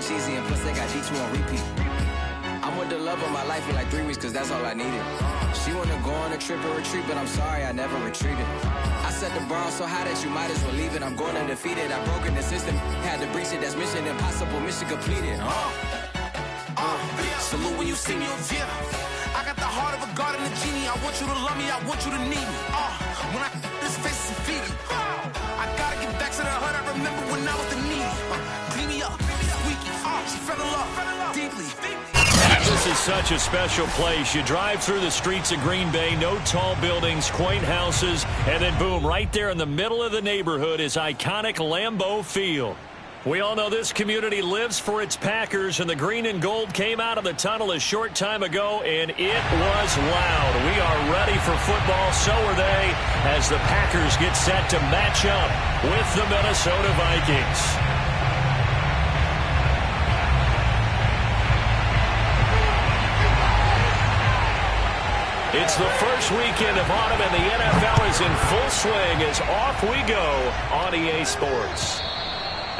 cheesy, and plus they got D2 on repeat. I'm with the love of my life for like 3 weeks, cause that's all I needed. She wanna go on a trip and retreat, but I'm sorry, I never retreated. I set the bar so high that you might as well leave it. I'm going undefeated, I broke in the system. Had to breach it, that's mission impossible, mission completed. Salute when you see me, yeah. I got the heart of a god and a genie. I want you to love me, I want you to need me. When I this face is Fiji. I gotta get back to the hood. I remember when I was the needy. Clean me up, squeaky. She fell in love deeply. This is such a special place. You drive through the streets of Green Bay, no tall buildings, quaint houses, and then boom, right there in the middle of the neighborhood is iconic Lambeau Field. We all know this community lives for its Packers, and the green and gold came out of the tunnel a short time ago, and it was loud. We are ready for football, so are they, as the Packers get set to match up with the Minnesota Vikings. It's the first weekend of autumn, and the NFL is in full swing as off we go on EA Sports.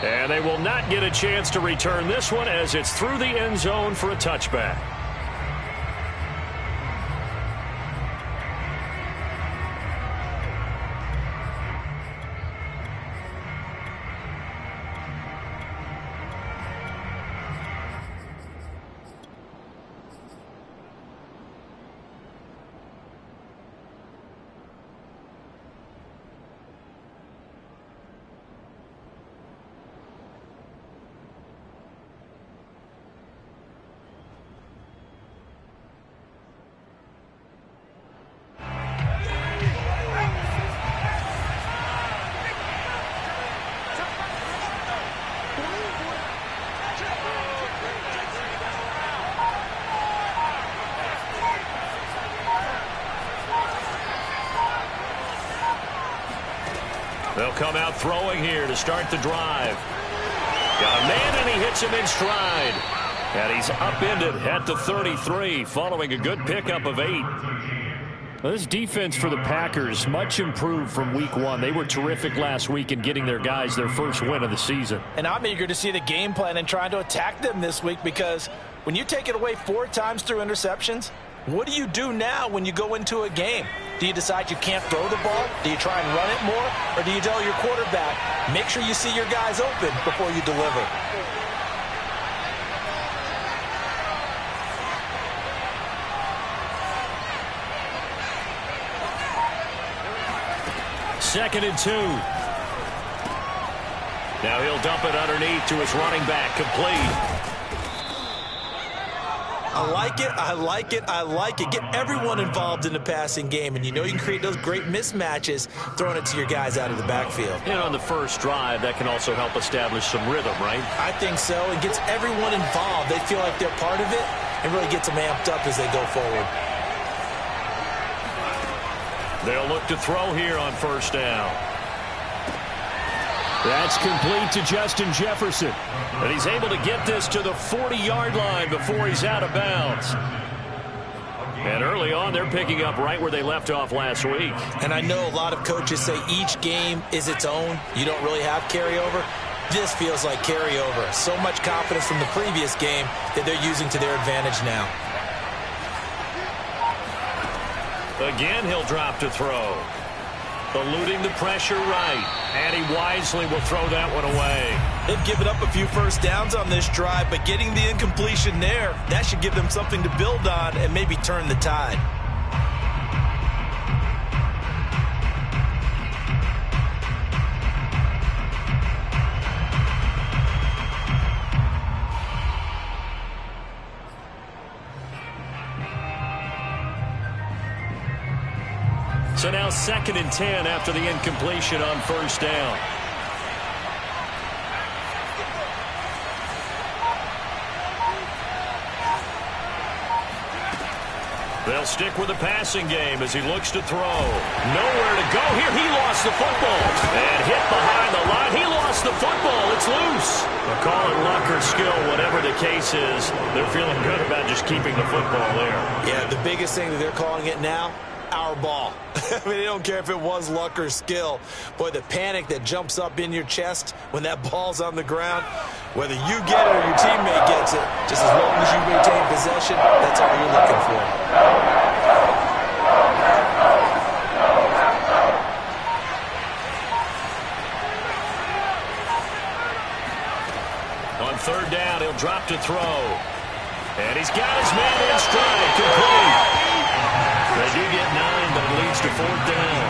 And they will not get a chance to return this one as it's through the end zone for a touchback. They'll come out throwing here to start the drive. Got a man, and he hits him in stride. And he's upended at the 33 following a good pickup of 8. Well, this defense for the Packers, much improved from week 1. They were terrific last week in getting their guys their first win of the season. And I'm eager to see the game plan and trying to attack them this week, because when you take it away 4 times through interceptions, what do you do now when you go into a game? Do you decide you can't throw the ball? Do you try and run it more? Or do you tell your quarterback, make sure you see your guys open before you deliver? Second and 2. Now he'll dump it underneath to his running back, complete. I like it, I like it, I like it. Get everyone involved in the passing game, and you know you can create those great mismatches throwing it to your guys out of the backfield. And on the first drive, that can also help establish some rhythm, right? I think so. It gets everyone involved. They feel like they're part of it and really gets them amped up as they go forward. They'll look to throw here on first down. That's complete to Justin Jefferson. And he's able to get this to the 40-yard line before he's out of bounds. And early on, they're picking up right where they left off last week. And I know a lot of coaches say each game is its own. You don't really have carryover. This feels like carryover. So much confidence from the previous game that they're using to their advantage now. Again, he'll drop to throw. Eluding the pressure right. And he wisely will throw that one away. They've given up a few first downs on this drive, but getting the incompletion there, that should give them something to build on and maybe turn the tide. So now 2nd and 10 after the incompletion on first down. They'll stick with the passing game as he looks to throw. Nowhere to go here. He lost the football. And hit behind the line. He lost the football. It's loose. They'll call it luck or skill, whatever the case is. They're feeling good about just keeping the football there. Yeah, the biggest thing that they're calling it now, our ball. I mean, I don't care if it was luck or skill. Boy, the panic that jumps up in your chest when that ball's on the ground, whether you get it or your teammate gets it, just as long as you retain possession, that's all you're looking for. On third down, he'll drop to throw. And he's got his man in stride, complete. They do get 9, but it leads to fourth down.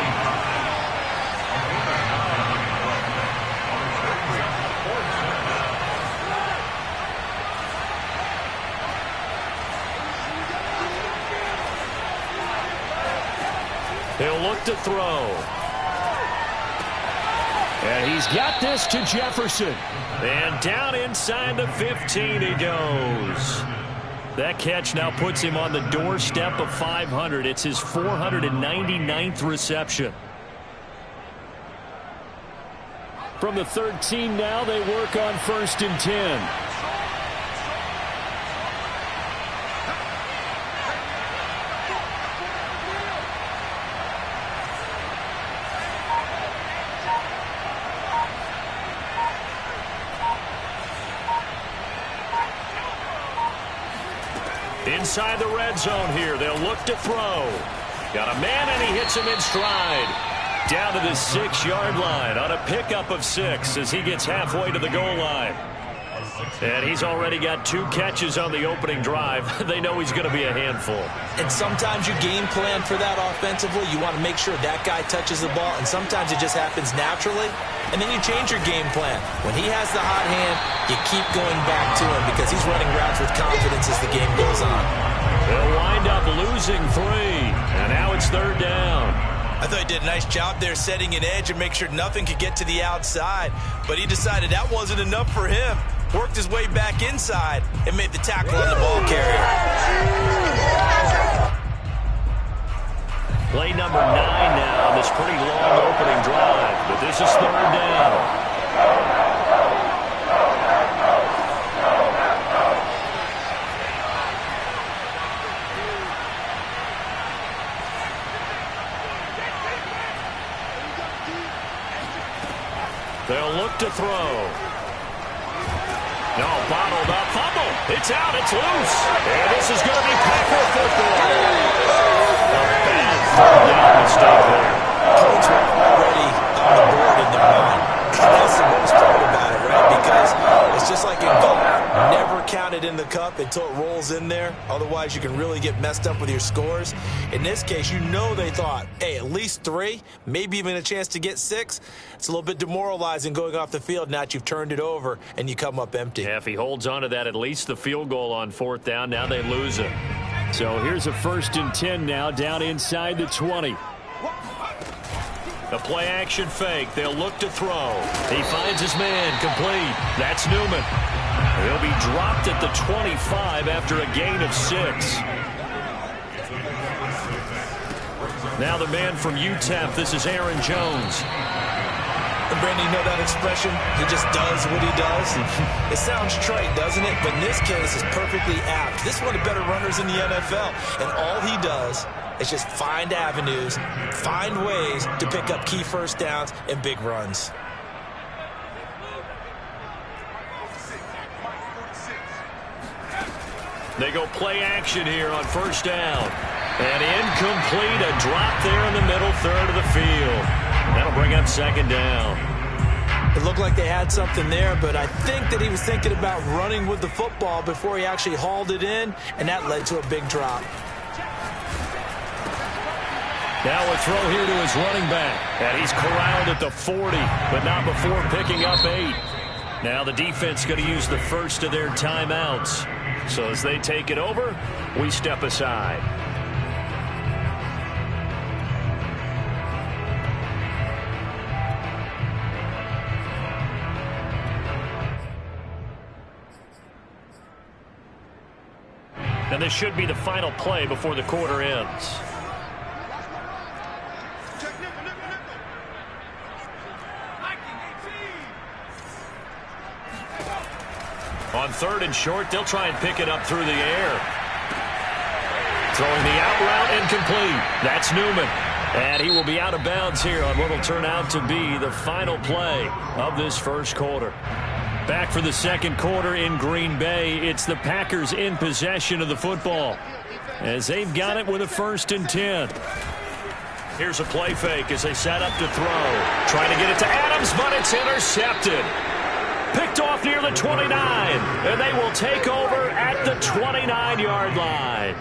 He'll look to throw. And he's got this to Jefferson. And down inside the 15 he goes. That catch now puts him on the doorstep of 500. It's his 499th reception. From the 13 now, they work on 1st and 10. Inside the red zone here, they'll look to throw. Got a man, and he hits him in stride. Down to the 6-yard line on a pickup of 6 as he gets halfway to the goal line. And he's already got 2 catches on the opening drive. They know he's going to be a handful. And sometimes you game plan for that offensively. You want to make sure that guy touches the ball, and sometimes it just happens naturally. And then you change your game plan. When he has the hot hand, you keep going back to him because he's running routes with confidence as the game goes on. They'll wind up losing 3, and now it's third down. I thought he did a nice job there setting an edge and make sure nothing could get to the outside. But he decided that wasn't enough for him. Worked his way back inside and made the tackle on the ball carrier. Play number 9 now on this pretty long opening drive. But this is third down. They'll look to throw. No, bottled up, fumble. It's out, it's loose. And this is going to be Packer football. A bad third down mistake there. Points were already on the board in their mind. That's the worst part about it, right? Because it's just like in golf. Never count it in the cup until it rolls in there. Otherwise, you can really get messed up with your scores. In this case, you know they thought, hey, at least 3, maybe even a chance to get 6. It's a little bit demoralizing going off the field now that you've turned it over and you come up empty. Yeah, if he holds on to that, at least the field goal on fourth down, now they lose it. So here's a 1st and 10 now, down inside the 20. The play-action fake. They'll look to throw. He finds his man, complete. That's Newman. He'll be dropped at the 25 after a gain of 6. Now the man from UTEP, this is Aaron Jones. And Brandon, you know that expression? He just does what he does. It sounds trite, doesn't it? But in this case, it's perfectly apt. This is one of the better runners in the NFL. And all he does is just find avenues, find ways to pick up key first downs and big runs. They go play action here on first down. And incomplete, a drop there in the middle third of the field. That'll bring up second down. It looked like they had something there, but I think that he was thinking about running with the football before he actually hauled it in, and that led to a big drop. Now a throw here to his running back. And he's corralled at the 40, but not before picking up 8. Now the defense going to use the first of their timeouts. So as they take it over, we step aside. And this should be the final play before the quarter ends. On third and short, they'll try and pick it up through the air. Throwing the out route incomplete. That's Newman. And he will be out of bounds here on what will turn out to be the final play of this first quarter. Back for the second quarter in Green Bay. It's the Packers in possession of the football as they've got it with a 1st and 10. Here's a play fake as they set up to throw. Trying to get it to Adams, but it's intercepted. Picked off near the 29, and they will take over at the 29-yard line.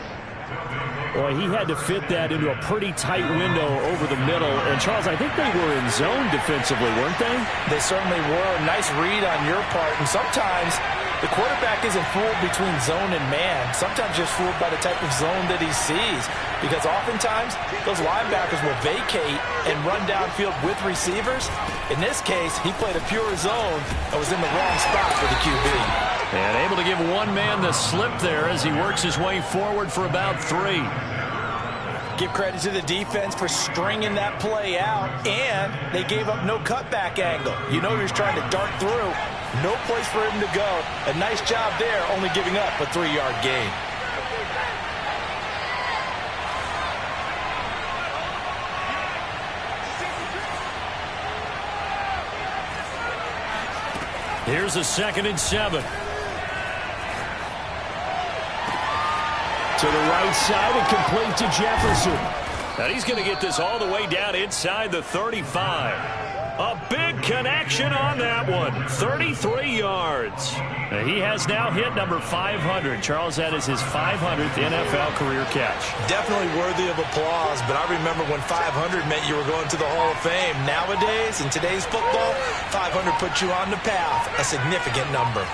Boy, he had to fit that into a pretty tight window over the middle. And, Charles, I think they were in zone defensively, weren't they? They certainly were. Nice read on your part. And sometimes the quarterback isn't fooled between zone and man. Sometimes just fooled by the type of zone that he sees. Because oftentimes, those linebackers will vacate and run downfield with receivers. In this case, he played a pure zone and was in the wrong spot for the QB. And able to give one man the slip there as he works his way forward for about 3. Give credit to the defense for stringing that play out, and they gave up no cutback angle. You know he was trying to dart through. No place for him to go. A nice job there, only giving up a 3-yard gain. Here's a 2nd and 7. To the right side and complete to Jefferson. And he's going to get this all the way down inside the 35. A big connection on that one. 33 yards. He has now hit number 500. Charles, that is his 500th NFL career catch. Definitely worthy of applause, but I remember when 500 meant you were going to the Hall of Fame. Nowadays, in today's football, 500 puts you on the path. A significant number.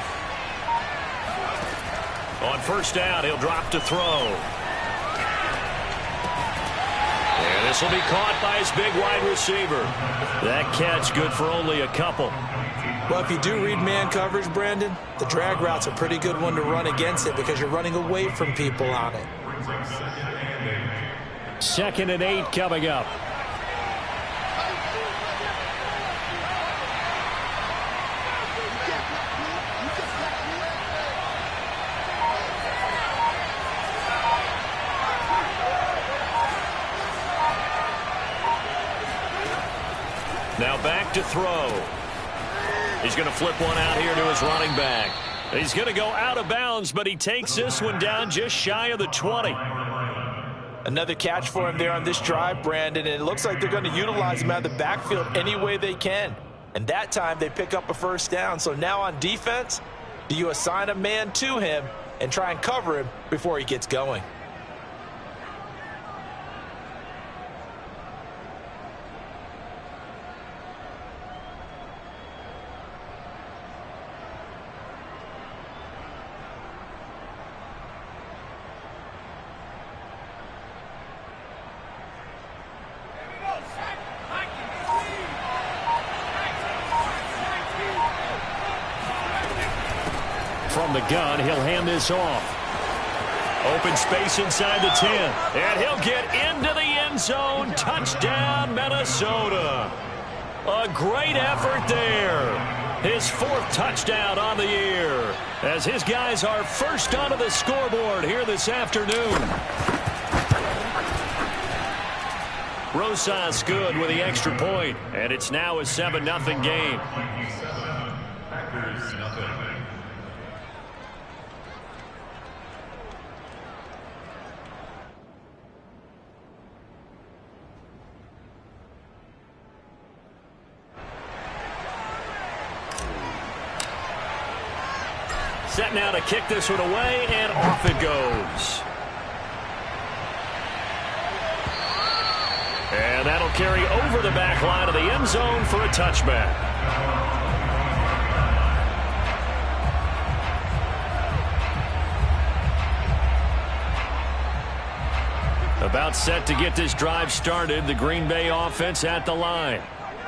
On 1st down, he'll drop to throw. And this will be caught by his big wide receiver. That catch good for only a couple. Well, if you do read man coverage, Brandon, the drag route's a pretty good one to run against it because you're running away from people on it. 2nd and 8 coming up. Now back to throw. He's going to flip one out here to his running back. He's going to go out of bounds, but he takes this one down just shy of the 20. Another catch for him there on this drive, Brandon, and it looks like they're going to utilize him out of the backfield any way they can. And that time they pick up a 1st down. So now on defense, do you assign a man to him and try and cover him before he gets going? From the gun, he'll hand this off. Open space inside the 10. And he'll get into the end zone. Touchdown, Minnesota. A great effort there. His 4th touchdown on the year as his guys are first onto the scoreboard here this afternoon. Rosas good with the extra point, and it's now a 7-0 game. Set now to kick this one away, and off it goes. And that'll carry over the back line of the end zone for a touchback. About set to get this drive started, the Green Bay offense at the line.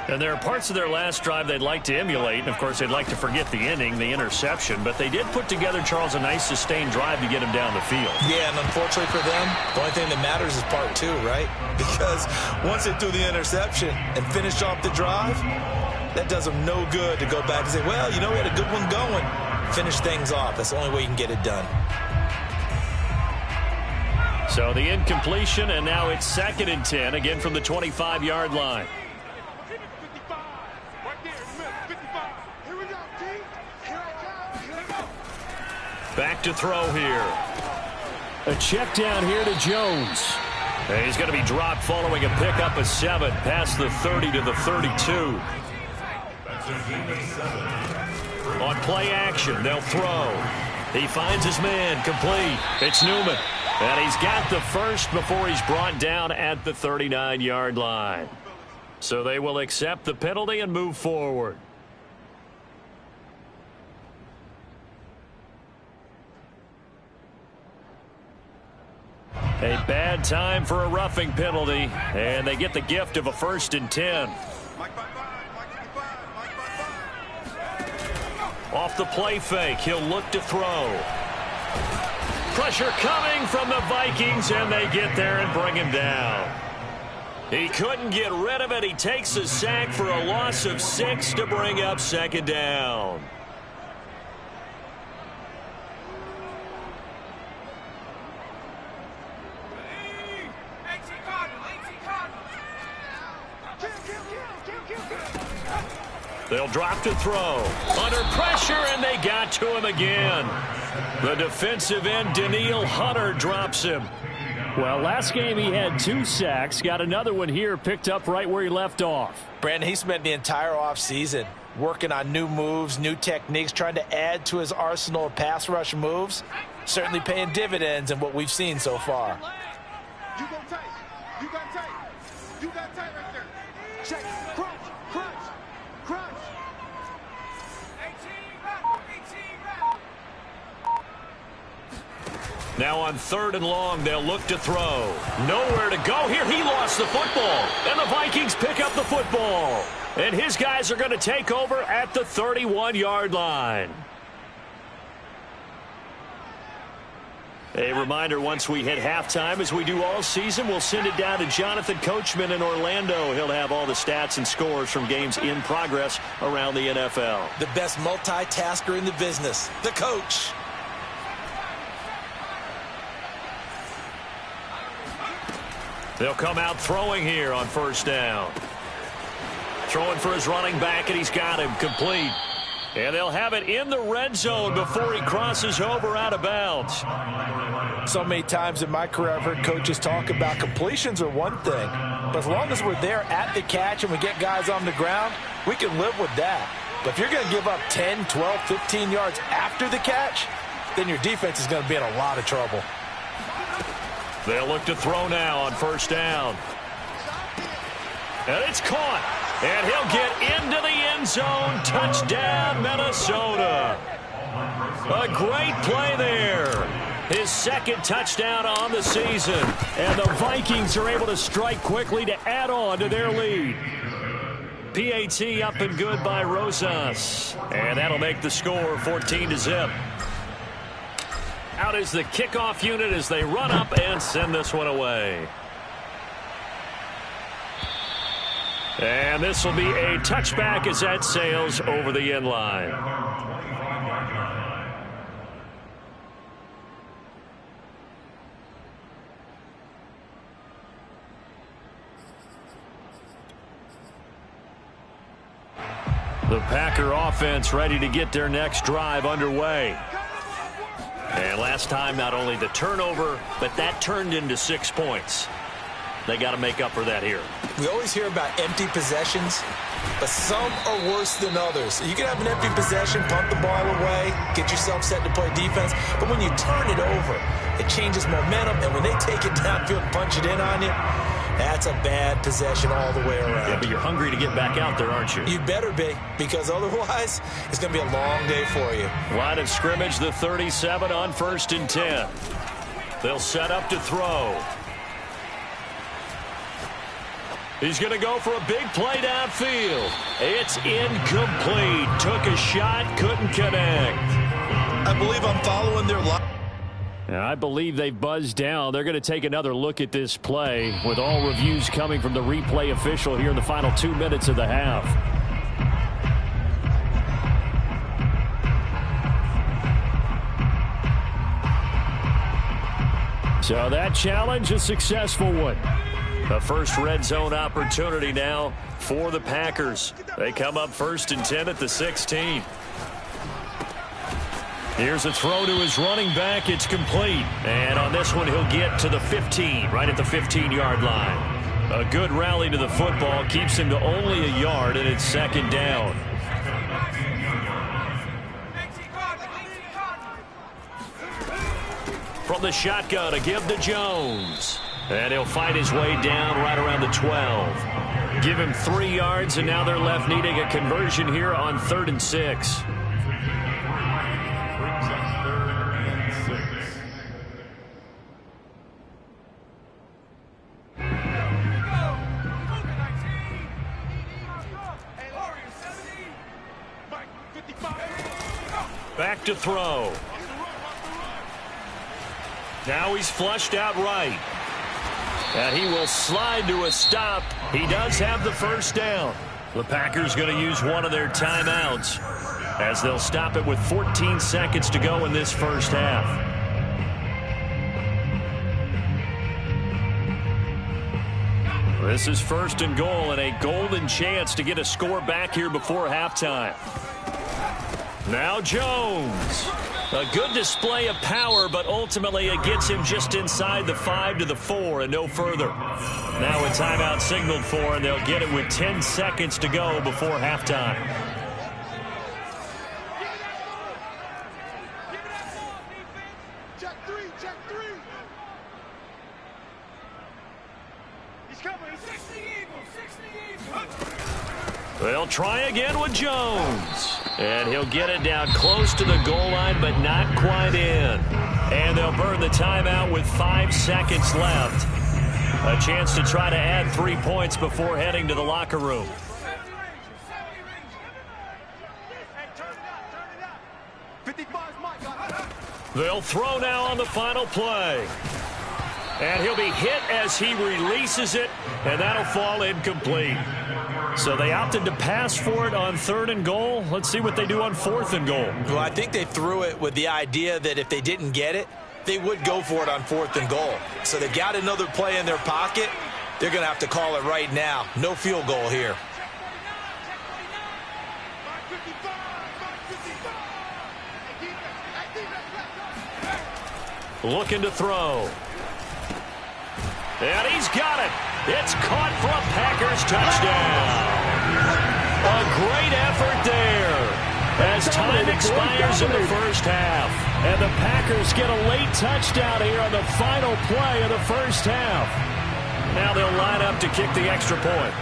And there are parts of their last drive they'd like to emulate. And, of course, they'd like to forget the ending, the interception. But they did put together, Charles, a nice sustained drive to get him down the field. Yeah, and unfortunately for them, the only thing that matters is part 2, right? Because once they threw the interception and finished off the drive, that does them no good to go back and say, well, you know, we had a good one going. Finish things off. That's the only way you can get it done. So the incompletion, and now it's 2nd and 10, again from the 25-yard line. Back to throw here. A check down here to Jones. And he's going to be dropped following a pickup of 7 past the 30 to the 32. On play action, they'll throw. He finds his man, complete. It's Newman. And he's got the first before he's brought down at the 39-yard line. So they will accept the penalty and move forward. A bad time for a roughing penalty, and they get the gift of a 1st and 10. Off the play fake, he'll look to throw. Pressure coming from the Vikings, and they get there and bring him down. He couldn't get rid of it. He takes a sack for a loss of 6 to bring up 2nd down. They'll drop to throw. Under pressure, and they got to him again. The defensive end, Danielle Hunter, drops him. Well, last game he had 2 sacks. Got another one here, picked up right where he left off. Brandon, he spent the entire offseason working on new moves, new techniques, trying to add to his arsenal of pass rush moves. Certainly paying dividends in what we've seen so far. You go tight. You got tight. You got tight right there. Check. Crunch. Crunch. Crunch. 18 Now on 3rd and long, they'll look to throw. Nowhere to go here. He lost the football. And the Vikings pick up the football. And his guys are going to take over at the 31-yard line. A reminder, once we hit halftime, as we do all season, we'll send it down to Jonathan Coachman in Orlando. He'll have all the stats and scores from games in progress around the NFL. The best multitasker in the business, the coach. They'll come out throwing here on 1st down. Throwing for his running back, and he's got him complete. And they'll have it in the red zone before he crosses over out of bounds. So many times in my career I've heard coaches talk about completions are one thing, but as long as we're there at the catch and we get guys on the ground, we can live with that. But if you're going to give up 10, 12, 15 yards after the catch, then your defense is going to be in a lot of trouble. They'll look to throw now on 1st down. And it's caught. And he'll get into the end zone. Touchdown, Minnesota. A great play there. His 2nd touchdown on the season. And the Vikings are able to strike quickly to add on to their lead. PAT up and good by Rosas. And that'll make the score 14-0. Out is the kickoff unit as they run up and send this one away. And this will be a touchback as that sails over the end line. The Packer offense ready to get their next drive underway. And last time, not only the turnover, but that turned into 6 points. They got to make up for that here. We always hear about empty possessions, but some are worse than others. You can have an empty possession, punt the ball away, get yourself set to play defense, but when you turn it over, it changes momentum, and when they take it downfield and punch it in on you, that's a bad possession all the way around. Yeah, but you're hungry to get back out there, aren't you? You better be, because otherwise it's going to be a long day for you. Line of scrimmage, the 37 on 1st and 10. They'll set up to throw. He's going to go for a big play downfield. It's incomplete. Took a shot, couldn't connect. I believe I'm following their line. I believe they've buzzed down. They're going to take another look at this play with all reviews coming from the replay official here in the final 2 minutes of the half. So that challenge, a successful one. The first red zone opportunity now for the Packers. They come up 1st and 10 at the 16. Here's a throw to his running back. It's complete. And on this one, he'll get to the 15, right at the 15-yard line. A good rally to the football keeps him to only a yard, and it's 2nd down. From the shotgun, a give to Jones. And he'll fight his way down right around the 12. Give him 3 yards, and now they're left needing a conversion here on 3rd and 6. Back to throw. Now he's flushed out right. And he will slide to a stop. He does have the 1st down. The Packers going to use one of their timeouts as they'll stop it with 14 seconds to go in this 1st half. This is 1st and goal and a golden chance to get a score back here before halftime. Now Jones. A good display of power, but ultimately it gets him just inside the 5 to the 4 and no further. Now a timeout signaled for, and they'll get it with 10 seconds to go before halftime. Check three. He's coming. 60 Eagles. They'll try again with Jones. And he'll get it down close to the goal line, but not quite in. And they'll burn the timeout with 5 seconds left. A chance to try to add 3 points before heading to the locker room. They'll throw now on the final play. And he'll be hit as he releases it, and that'll fall incomplete. So they opted to pass for it on 3rd and goal. Let's see what they do on 4th and goal. Well, I think they threw it with the idea that if they didn't get it, they would go for it on 4th and goal. So they got another play in their pocket. They're going to have to call it right now. No field goal here. Looking to throw. And he's got it. It's caught for a Packers touchdown. A great effort there as time expires in the 1st half. And the Packers get a late touchdown here on the final play of the 1st half. Now they'll line up to kick the extra point.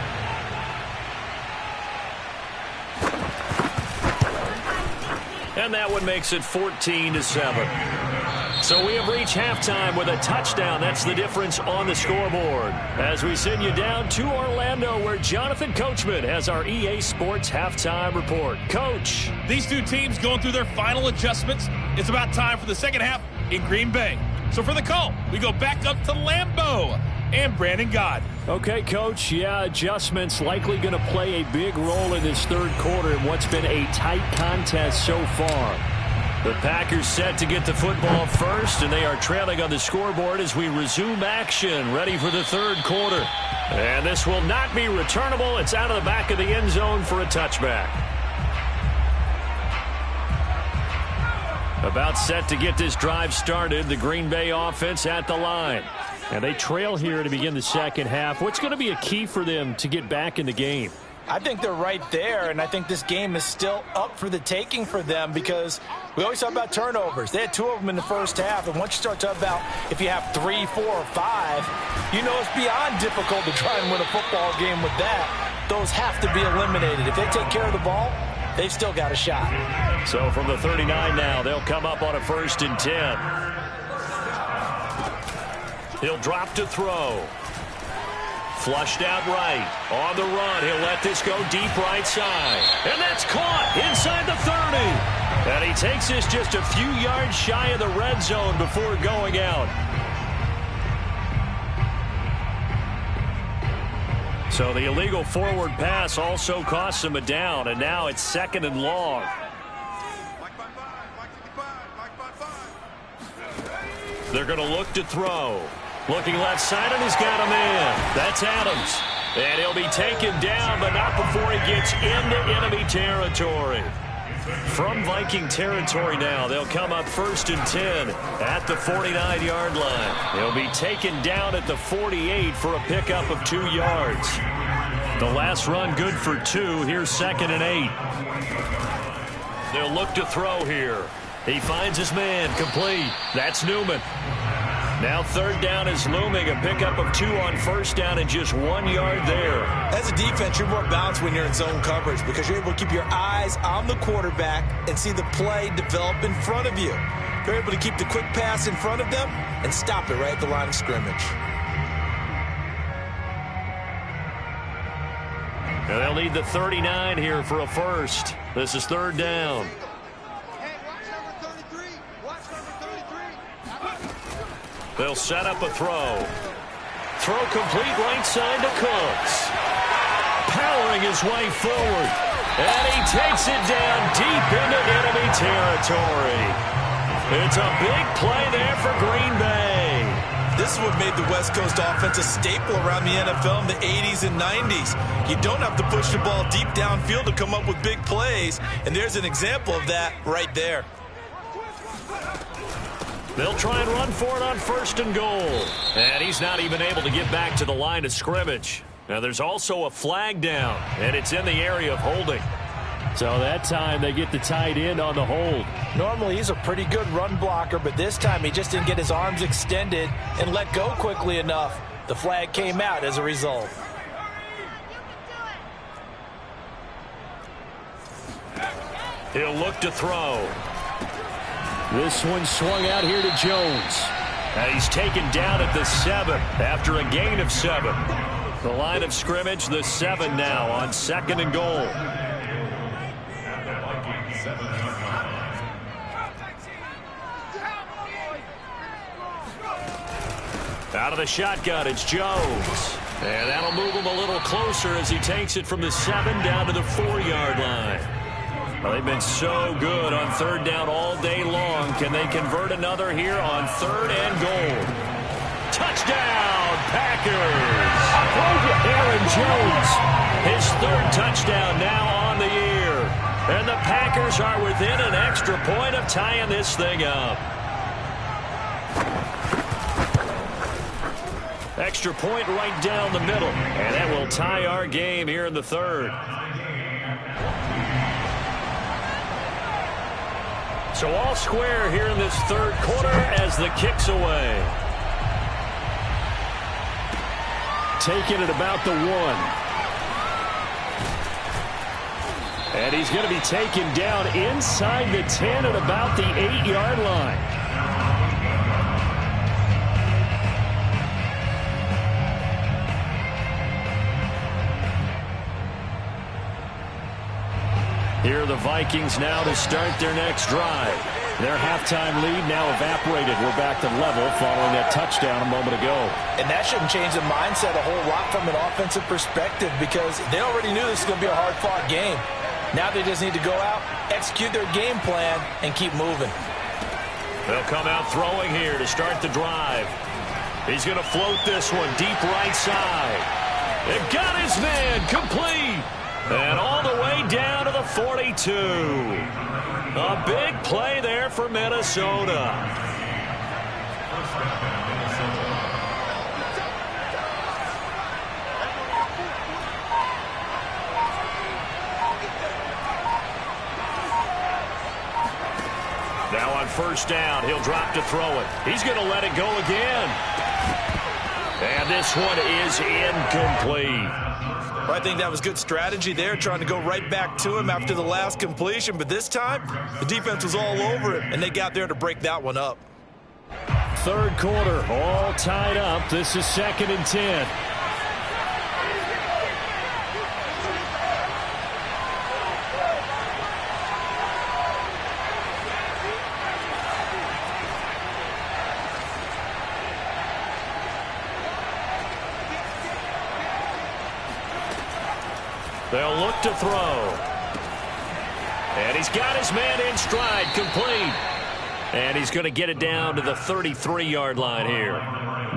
And that one makes it 14-7. So we have reached halftime with a touchdown. That's the difference on the scoreboard. As we send you down to Orlando, where Jonathan Coachman has our EA Sports halftime report. Coach. These two teams going through their final adjustments. It's about time for the 2nd half in Green Bay. So for the call, we go back up to Lambeau and Brandon Gaudin. Okay, Coach. Yeah, adjustments likely going to play a big role in this 3rd quarter in what's been a tight contest so far. The Packers set to get the football first, and they are trailing on the scoreboard as we resume action, ready for the 3rd quarter. And this will not be returnable. It's out of the back of the end zone for a touchback. About set to get this drive started, the Green Bay offense at the line. And they trail here to begin the 2nd half. What's going to be a key for them to get back in the game? I think they're right there, and I think this game is still up for the taking for them because we always talk about turnovers. They had 2 of them in the 1st half, and once you start talking about if you have 3, 4, or 5, you know it's beyond difficult to try and win a football game with that. Those have to be eliminated. If they take care of the ball, they've still got a shot. So from the 39 now, they'll come up on a 1st and 10. He'll drop to throw. Flushed out right. On the run, he'll let this go deep right side. And that's caught inside the 30. And he takes this just a few yards shy of the red zone before going out. So the illegal forward pass also costs him a down, and now it's 2nd and long. They're going to look to throw. Looking left side, and he's got a man. That's Adams. And he'll be taken down, but not before he gets into enemy territory. From Viking territory now, they'll come up 1st and 10 at the 49-yard line. He'll be taken down at the 48 for a pickup of 2 yards. The last run good for 2. Here's 2nd and 8. They'll look to throw here. He finds his man, complete. That's Newman. Now 3rd down is looming, a pickup of 2 on 1st down and just 1 yard there. As a defense, you're more balanced when you're in zone coverage because you're able to keep your eyes on the quarterback and see the play develop in front of you. You're able to keep the quick pass in front of them and stop it right at the line of scrimmage. And they'll need the 39 here for a first. This is 3rd down. They'll set up a throw. Throw complete right side to Cooks. Powering his way forward. And he takes it down deep into enemy territory. It's a big play there for Green Bay. This is what made the West Coast offense a staple around the NFL in the 80s and 90s. You don't have to push the ball deep downfield to come up with big plays. And there's an example of that right there. They'll try and run for it on 1st and goal. And he's not even able to get back to the line of scrimmage. Now there's also a flag down, and it's in the area of holding. So that time they get the tight end on the hold. Normally he's a pretty good run blocker, but this time he just didn't get his arms extended and let go quickly enough. The flag came out as a result. He'll look to throw. This one swung out here to Jones. And he's taken down at the 7 after a gain of 7. The line of scrimmage, the 7 now on 2nd and goal. Out of the shotgun, it's Jones. And that'll move him a little closer as he takes it from the 7 down to the 4-yard line. Well, they've been so good on 3rd down all day long. Can they convert another here on 3rd and goal? Touchdown, Packers! Aaron Jones, his 3rd touchdown now on the year. And the Packers are within an extra point of tying this thing up. Extra point right down the middle. And that will tie our game here in the 3rd. So all square here in this 3rd quarter as the kick's away. Taking it about the 1. And he's going to be taken down inside the 10 at about the 8-yard line. Here are the Vikings now to start their next drive. Their halftime lead now evaporated. We're back to level following that touchdown a moment ago. And that shouldn't change the mindset a whole lot from an offensive perspective because they already knew this was going to be a hard-fought game. Now they just need to go out, execute their game plan, and keep moving. They'll come out throwing here to start the drive. He's going to float this one deep right side. It got his man complete. And all the way down to the 42. A big play there for Minnesota. Now on 1st down, he'll drop to throw it. He's going to let it go again. And this one is incomplete. I think that was good strategy there, trying to go right back to him after the last completion. But this time, the defense was all over it, and they got there to break that one up. 3rd quarter, all tied up. This is 2nd and 10. They'll look to throw. And he's got his man in stride, complete. And he's going to get it down to the 33-yard line here.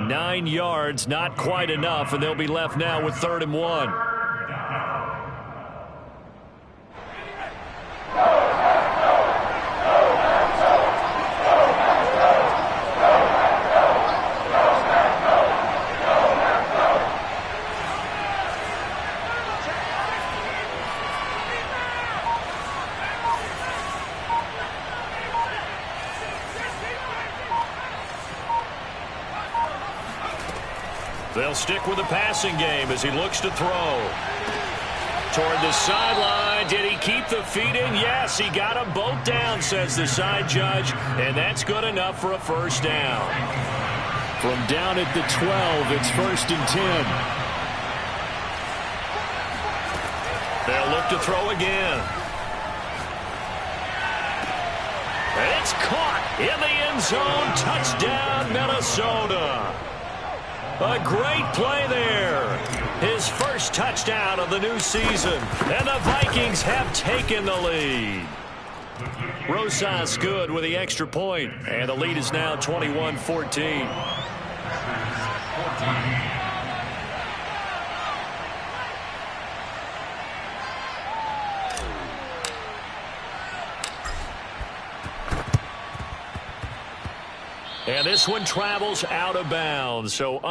9 yards, not quite enough, and they'll be left now with 3rd and 1. They'll stick with the passing game as he looks to throw. Toward the sideline. Did he keep the feet in? Yes, he got them both down, says the side judge, and that's good enough for a first down. From down at the 12, it's 1st and 10. They'll look to throw again. It's caught in the end zone. Touchdown, Minnesota. A great play there. His first touchdown of the new season. And the Vikings have taken the lead. Rosas good with the extra point. And the lead is now 21-14. And this one travels out of bounds. So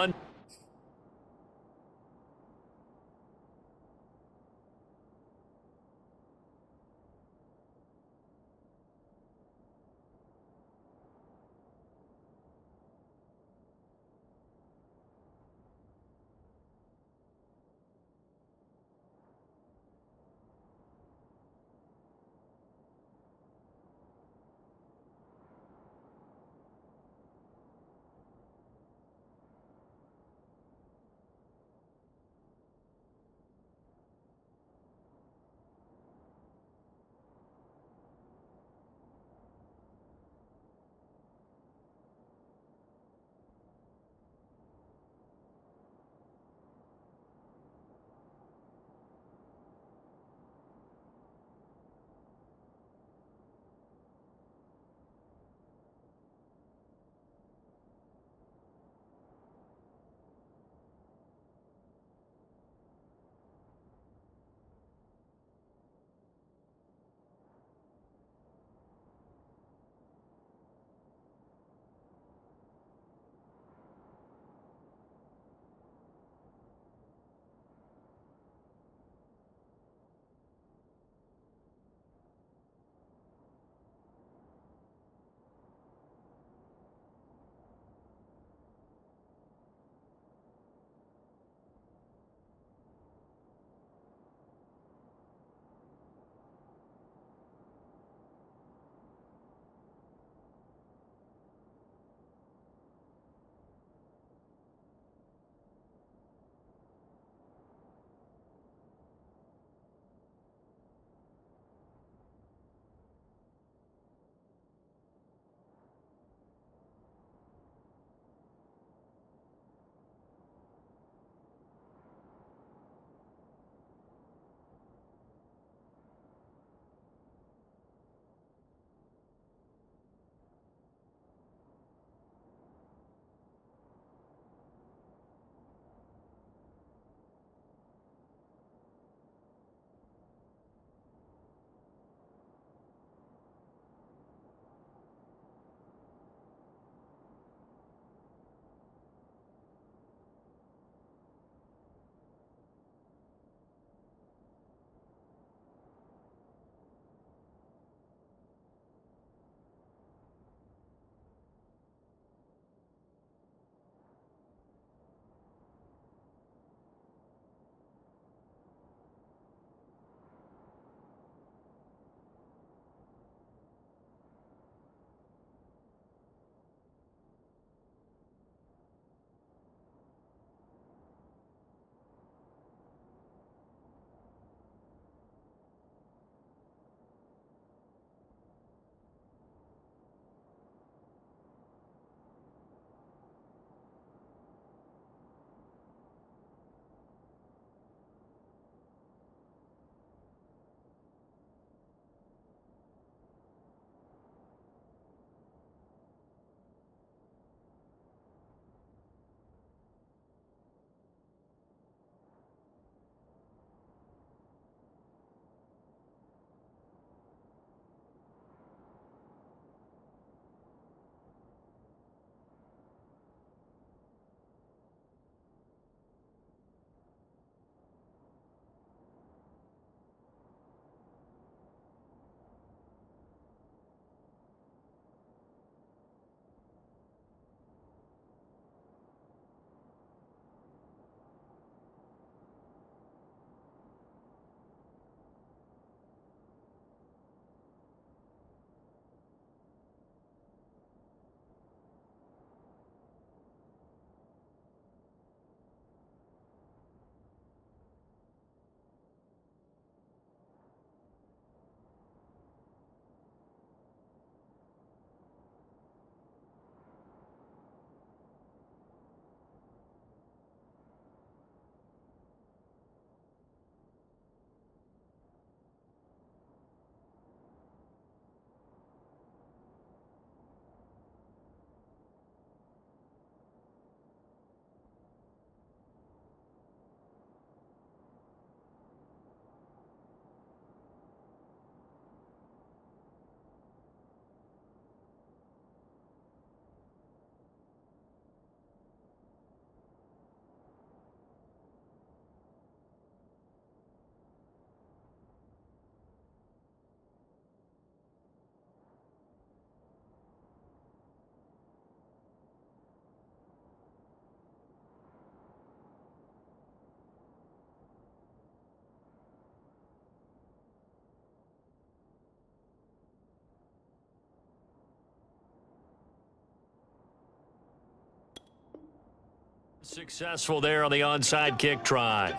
Successful there on the onside kick try.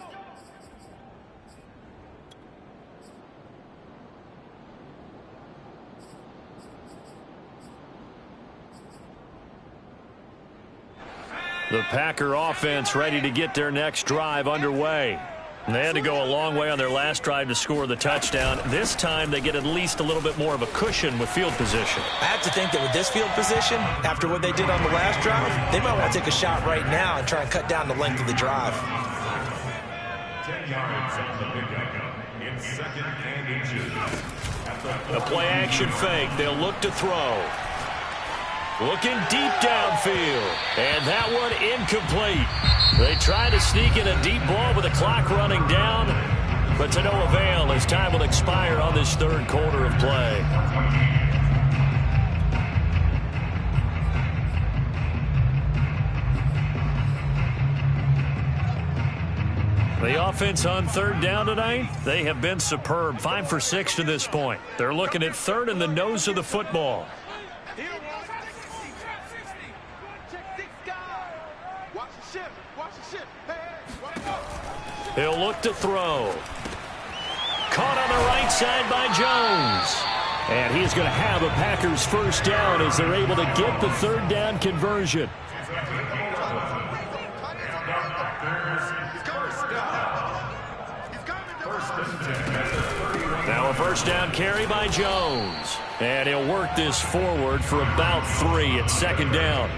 The Packer offense ready to get their next drive underway. They had to go a long way on their last drive to score the touchdown. This time they get at least a little bit more of a cushion with field position. I have to think that with this field position, after what they did on the last drive, they might want to take a shot right now and try and cut down the length of the drive. 10 yards on the pickup. It's 2nd and inches. A play action fake. They'll look to throw. Looking deep downfield. And that one incomplete. They try to sneak in a deep ball with the clock running down, but to no avail as time will expire on this third quarter of play. The offense on third down tonight, they have been superb. 5 for 6 to this point. They're looking at third in the nose of the football. He'll look to throw. Caught on the right side by Jones. And he's going to have a Packers first down as they're able to get the third down conversion. Now a first down carry by Jones. And he'll work this forward for about 3 at 2nd down.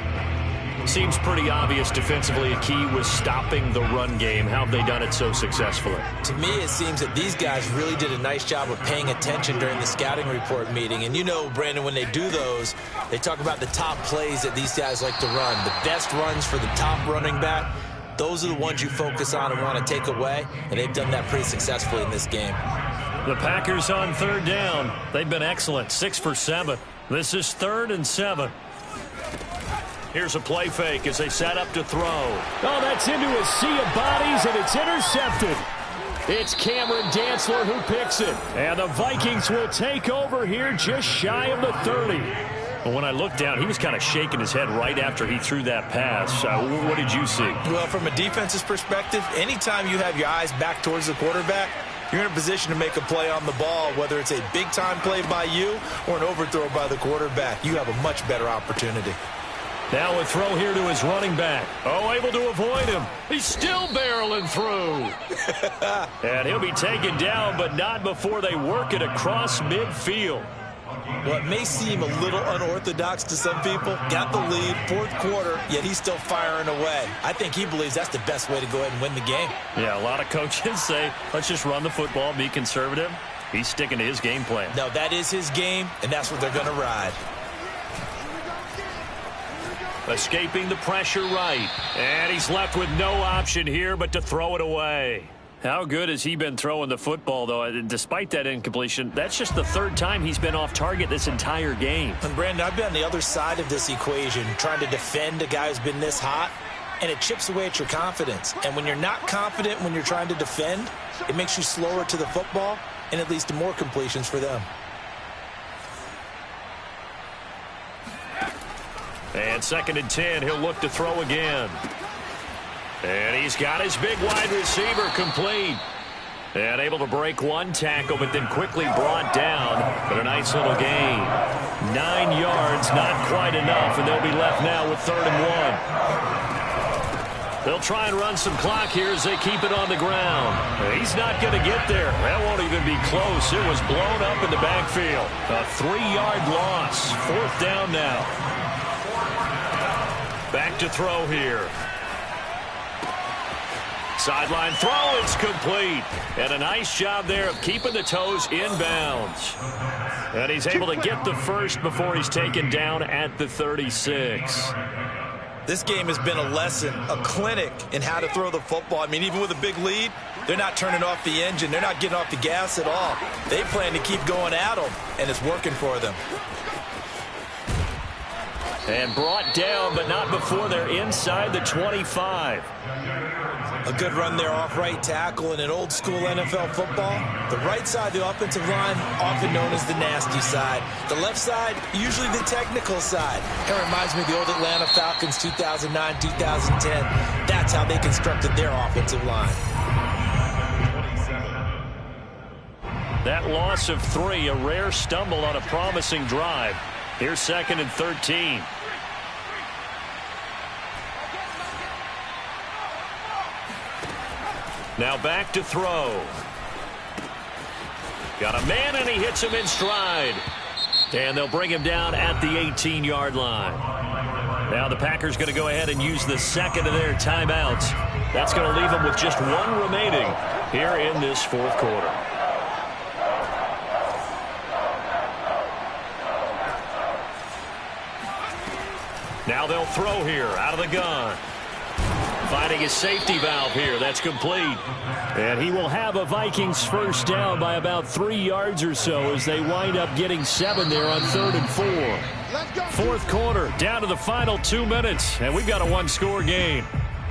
Seems pretty obvious defensively a key was stopping the run game. How have they done it so successfully? To me, it seems that these guys really did a nice job of paying attention during the scouting report meeting. And you know, Brandon, when they do those, they talk about the top plays that these guys like to run. The best runs for the top running back, those are the ones you focus on and want to take away. And they've done that pretty successfully in this game. The Packers on third down. They've been excellent. 6 for 7. This is 3rd and 7. Here's a play fake as they set up to throw. Oh, that's into a sea of bodies, and it's intercepted. It's Cameron Dantzler who picks it. And the Vikings will take over here just shy of the 30. But when I looked down, he was kind of shaking his head right after he threw that pass. What did you see? Well, from a defense's perspective, anytime you have your eyes back towards the quarterback, you're in a position to make a play on the ball, whether it's a big-time play by you or an overthrow by the quarterback. You have a much better opportunity. Now a throw here to his running back. Oh, able to avoid him. He's still barreling through. And he'll be taken down, but not before they work it across midfield. Well, it may seem a little unorthodox to some people. Got the lead, 4th quarter, yet he's still firing away. I think he believes that's the best way to go ahead and win the game. Yeah, a lot of coaches say, let's just run the football, be conservative. He's sticking to his game plan. No, that is his game, and that's what they're going to ride. Escaping the pressure right. And he's left with no option here but to throw it away. How good has he been throwing the football, though? Despite that incompletion, that's just the 3rd time he's been off target this entire game. And, Brandon, I've been on the other side of this equation, trying to defend a guy who's been this hot, and it chips away at your confidence. And when you're not confident when you're trying to defend, it makes you slower to the football, and it leads to more completions for them. And 2nd and 10, he'll look to throw again. And he's got his big wide receiver complete. And able to break one tackle, but then quickly brought down. But a nice little gain. 9 yards, not quite enough, and they'll be left now with 3rd and 1. They'll try and run some clock here as they keep it on the ground. He's not going to get there. That won't even be close. It was blown up in the backfield. A 3-yard loss. 4th down now. Back to throw here. Sideline throw, it's complete. And a nice job there of keeping the toes inbounds. And he's able to get the first before he's taken down at the 36. This game has been a lesson, a clinic in how to throw the football. I mean, even with a big lead, they're not turning off the engine. They're not getting off the gas at all. They plan to keep going at them, and it's working for them. And brought down, but not before they're inside the 25. A good run there off right tackle in an old school NFL football. The right side of the offensive line, often known as the nasty side. The left side, usually the technical side. It reminds me of the old Atlanta Falcons 2009-2010. That's how they constructed their offensive line. That loss of 3, a rare stumble on a promising drive. Here's 2nd and 13. Now back to throw. Got a man, and he hits him in stride. And they'll bring him down at the 18-yard line. Now the Packers going to go ahead and use the second of their timeouts. That's going to leave them with just 1 remaining here in this 4th quarter. Now they'll throw here out of the gun. Finding his safety valve here. That's complete. And he will have a Vikings first down by about 3 yards or so as they wind up getting 7 there on 3rd and 4. 4th quarter, down to the final 2 minutes, and we've got a 1-score game.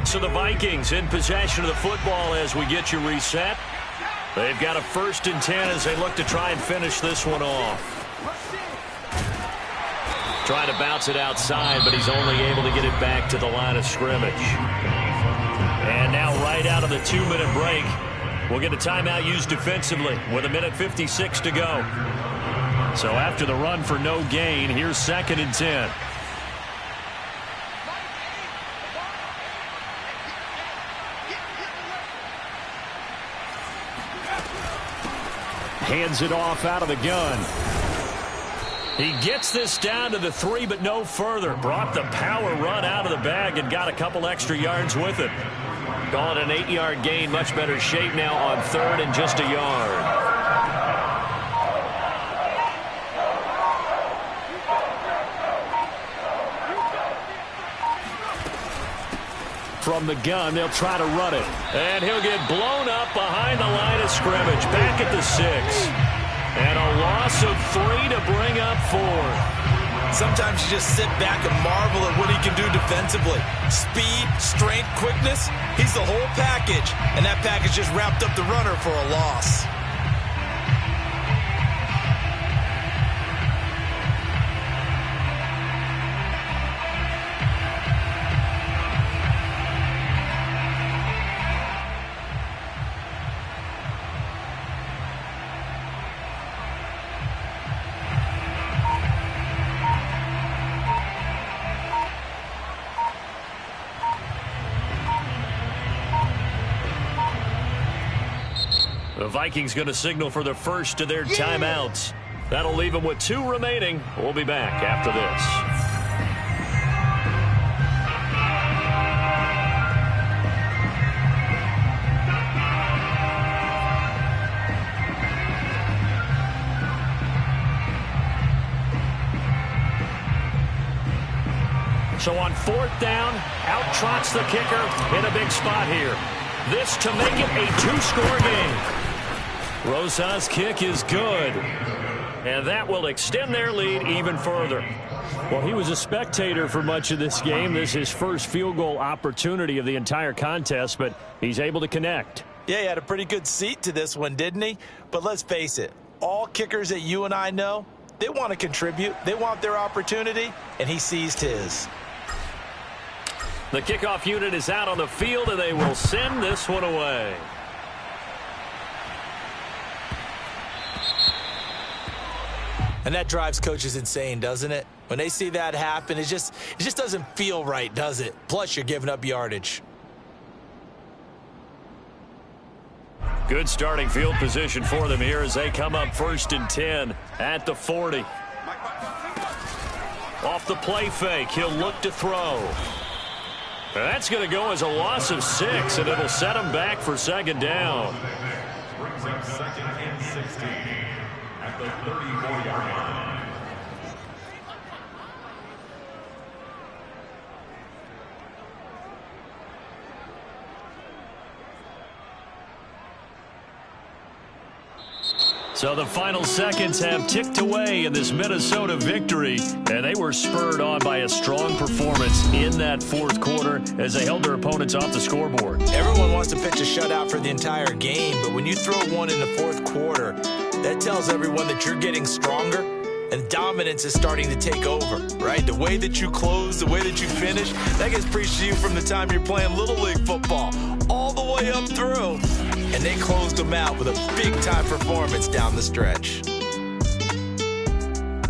So the Vikings in possession of the football as we get you reset. They've got a 1st and 10 as they look to try and finish this one off. Trying to bounce it outside, but he's only able to get it back to the line of scrimmage. And now right out of the 2-minute break, we'll get a timeout used defensively with 1:56 to go. So after the run for no gain, here's 2nd and 10. Hands it off out of the gun. He gets this down to the 3, but no further. Brought the power run out of the bag and got a couple extra yards with it. Call it an 8-yard gain. Much better shape now on 3rd and just a yard. From the gun, they'll try to run it. And he'll get blown up behind the line of scrimmage. Back at the 6. And a loss of 3 to bring up 4. Sometimes you just sit back and marvel at what he can do defensively. Speed, strength, quickness, he's the whole package. And that package just wrapped up the runner for a loss. The Vikings going to signal for the first of their timeouts. That'll leave them with 2 remaining. We'll be back after this. So on 4th down, out trots the kicker in a big spot here. This to make it a 2-score game. Rosas' kick is good. And that will extend their lead even further. Well, he was a spectator for much of this game. This is his first field goal opportunity of the entire contest, but he's able to connect. Yeah, he had a pretty good seat to this one, didn't he? But let's face it, all kickers that you and I know, they want to contribute. They want their opportunity, and he seized his. The kickoff unit is out on the field, and they will send this one away. And that drives coaches insane, doesn't it? When they see that happen, it just doesn't feel right, does it? Plus, you're giving up yardage. Good starting field position for them here as they come up 1st and 10 at the 40. Off the play fake, he'll look to throw. That's going to go as a loss of 6, and it'll set him back for 2nd down. Brings up 2nd and 16 at the 34-yard line. So the final seconds have ticked away in this Minnesota victory, and they were spurred on by a strong performance in that fourth quarter as they held their opponents off the scoreboard. Everyone wants to pitch a shutout for the entire game, but when you throw one in the fourth quarter, that tells everyone that you're getting stronger and dominance is starting to take over, right? The way that you close, the way that you finish, that gets preached to you from the time you're playing Little League football all the way up through. And they closed them out with a big-time performance down the stretch.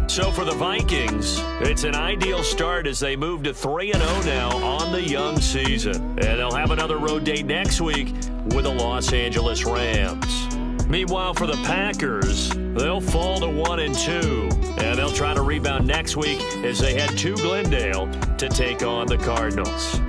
So for the Vikings, it's an ideal start as they move to 3-0 now on the young season. And they'll have another road date next week with the Los Angeles Rams. Meanwhile, for the Packers, they'll fall to 1-2. And they'll try to rebound next week as they head to Glendale to take on the Cardinals.